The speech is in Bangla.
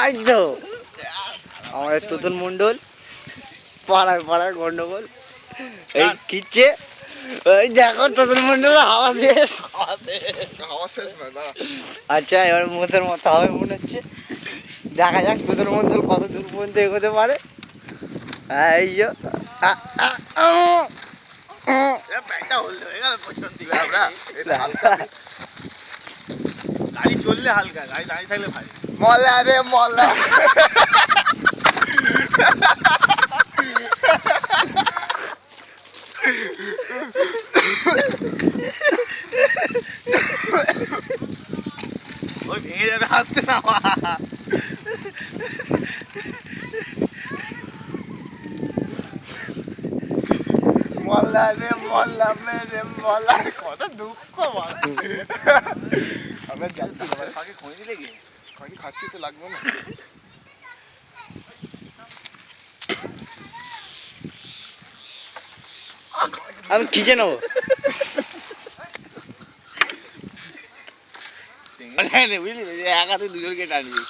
এই তো আমাদের তুতুল মন্ডল পাড়ায় পাড়ায় গন্ডগোল এই কিচ্ছে ওই দেখো তুতুল মন্ডল হাওয়া শেষ আচ্ছা এবার মোষের মতো হবে মনে হচ্ছে দেখা যাক তুতুল মন্ডল কত দূর পর্যন্ত এগোতে পারে এই যে গাড়ি চললে হালকা, গাড়ি দাঁড়িয়ে থাকলে ভারী। মল্লা রে মল্লা ওই ভেঙে যাবে, আসতে না মল্লা রে মল্লা মেরে মল্লা কত দুঃখ বল আমরা যাচ্ছি ফাঁকে খোঁজ দিলে গিয়ে খাকি খাচ্ছি তো লাগবে না আমি খিচে নেবো বুঝলি এক হাতে দুজনকে টানবি।